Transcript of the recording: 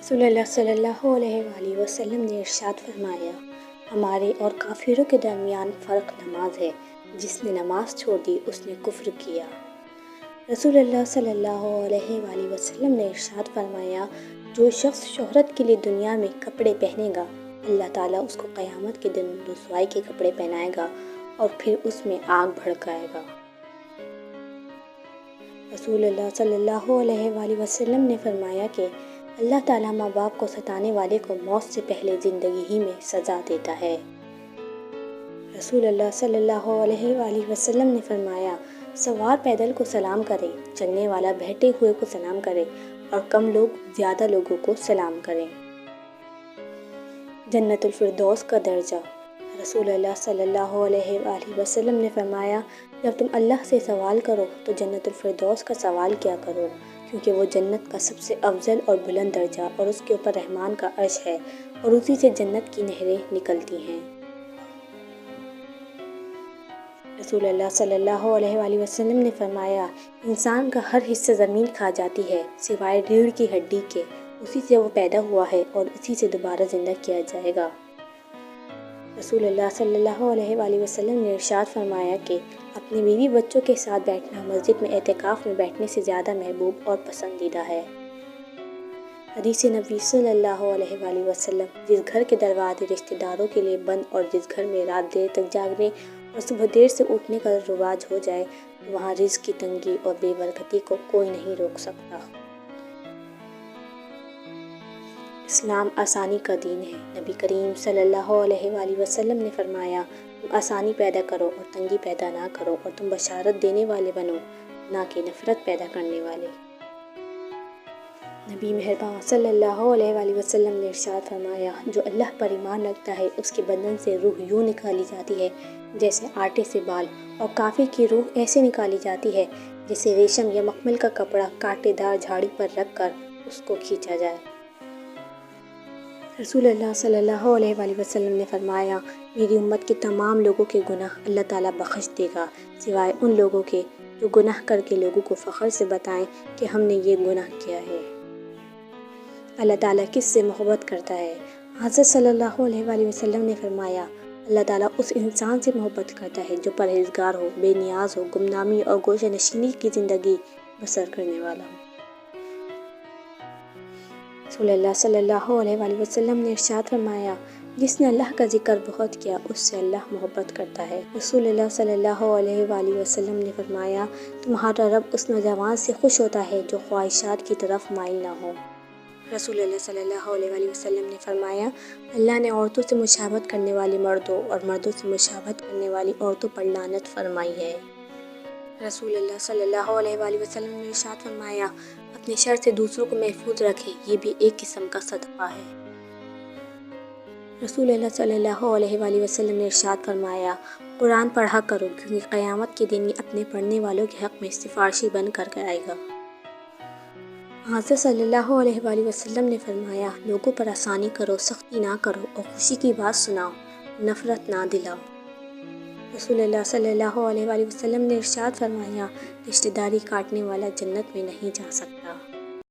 رسول اللہ صلی اللہ علیہ وآلہ وسلم نے ارشاد فرمایا، ہمارے اور کافروں کے درمیان فرق نماز ہے، جس نے نماز چھوڑ دی اس نے کفر کیا۔ رسول اللہ صلی اللہ علیہ وآلہ وسلم نے ارشاد فرمایا، جو شخص شہرت کے لیے دنیا میں کپڑے پہنے گا، اللہ تعالیٰ اس کو قیامت کے دن رسوائی کے کپڑے پہنائے گا اور پھر اس میں آگ بھڑکائے گا۔ رسول اللہ صلی اللہ علیہ وآلہ وسلم نے فرمایا کہ اللہ تعالیٰ ماں باپ کو ستانے والے کو موت سے پہلے زندگی ہی میں سزا دیتا ہے۔ رسول اللہ صلی اللہ علیہ وآلہ وسلم نے فرمایا، سوار پیدل کو سلام کرے، چلنے والا بیٹھے ہوئے کو سلام کرے اور کم لوگ زیادہ لوگوں کو سلام کریں۔ جنت الفردوس کا درجہ۔ رسول اللہ صلی اللہ علیہ وآلہ وسلم نے فرمایا، جب تم اللہ سے سوال کرو تو جنت الفردوس کا سوال کیا کرو، کیونکہ وہ جنت کا سب سے افضل اور بلند درجہ اور اس کے اوپر رحمان کا عرش ہے اور اسی سے جنت کی نہریں نکلتی ہیں۔ رسول اللہ صلی اللہ علیہ وآلہ وسلم نے فرمایا، انسان کا ہر حصہ زمین کھا جاتی ہے سوائے ریڑھ کی ہڈی کے، اسی سے وہ پیدا ہوا ہے اور اسی سے دوبارہ زندہ کیا جائے گا۔ رسول اللہ صلی اللہ علیہ وآلہ وسلم نے ارشاد فرمایا کہ اپنے بیوی بچوں کے ساتھ بیٹھنا مسجد میں اعتکاف میں بیٹھنے سے زیادہ محبوب اور پسندیدہ ہے۔ حدیث نبی صلی اللہ علیہ وآلہ وسلم، جس گھر کے دروازے رشتہ داروں کے لیے بند اور جس گھر میں رات دیر تک جاگنے اور صبح دیر سے اٹھنے کا رواج ہو جائے، وہاں رزق کی تنگی اور بے برکتی کو کوئی نہیں روک سکتا۔ اسلام آسانی کا دین ہے۔ نبی کریم صلی اللہ علیہ وآلہ وسلم نے فرمایا، تم آسانی پیدا کرو اور تنگی پیدا نہ کرو، اور تم بشارت دینے والے بنو، نہ کہ نفرت پیدا کرنے والے۔ نبی مہربان صلی اللہ علیہ وآلہ وسلم نے ارشاد فرمایا، جو اللہ پر ایمان رکھتا ہے اس کے بدن سے روح یوں نکالی جاتی ہے جیسے آٹے سے بال، اور کافر کی روح ایسے نکالی جاتی ہے جیسے ریشم یا مخمل کا کپڑا کانٹے دار جھاڑی پر رکھ کر اس کو کھینچا جائے۔ رسول اللہ صلی اللہ علیہ وآلہ وسلم نے فرمایا، میری امت کے تمام لوگوں کے گناہ اللہ تعالیٰ بخش دے گا، سوائے ان لوگوں کے جو گناہ کر کے لوگوں کو فخر سے بتائیں کہ ہم نے یہ گناہ کیا ہے۔ اللہ تعالیٰ کس سے محبت کرتا ہے؟ حضرت صلی اللہ علیہ وآلہ وسلم نے فرمایا، اللہ تعالیٰ اس انسان سے محبت کرتا ہے جو پرہیزگار ہو، بے نیاز ہو، گمنامی اور گوشہ نشینی کی زندگی بسر کرنے والا ہو۔ رسول اللہ صلی اللہ علیہ وآلہ وسلم نے ارشاد فرمایا، جس نے اللہ کا ذکر بہت کیا اس سے اللہ محبت کرتا ہے۔ رسول اللہ صلی اللہ علیہ وآلہ وسلم نے فرمایا، تمہارا رب اس نوجوان سے خوش ہوتا ہے جو خواہشات کی طرف مائل نہ ہو۔ رسول اللہ صلی اللہ علیہ وآلہ وسلم نے فرمایا، اللہ نے عورتوں سے مشابہت کرنے والے مردوں اور مردوں سے مشابہت کرنے والی عورتوں پر لعنت فرمائی ہے۔ رسول اللہ صلی اللہ علیہ وآلہ وسلم نے ارشاد فرمایا، اپنے شر سے دوسروں کو محفوظ رکھے، یہ بھی ایک قسم کا صدقہ ہے۔ رسول اللہ صلی اللہ علیہ وآلہ وسلم نے ارشاد فرمایا، قرآن پڑھا کرو کیونکہ قیامت کے دن یہ اپنے پڑھنے والوں کے حق میں سفارشی بن کر آئے گا۔ حضرت صلی اللہ علیہ وآلہ وسلم نے فرمایا، لوگوں پر آسانی کرو، سختی نہ کرو اور خوشی کی بات سناؤ، نفرت نہ دلاؤ۔ رسول اللہ صلی اللہ علیہ وآلہ وسلم نے ارشاد فرمایا، رشتہ داری کاٹنے والا جنت میں نہیں جا سکتا۔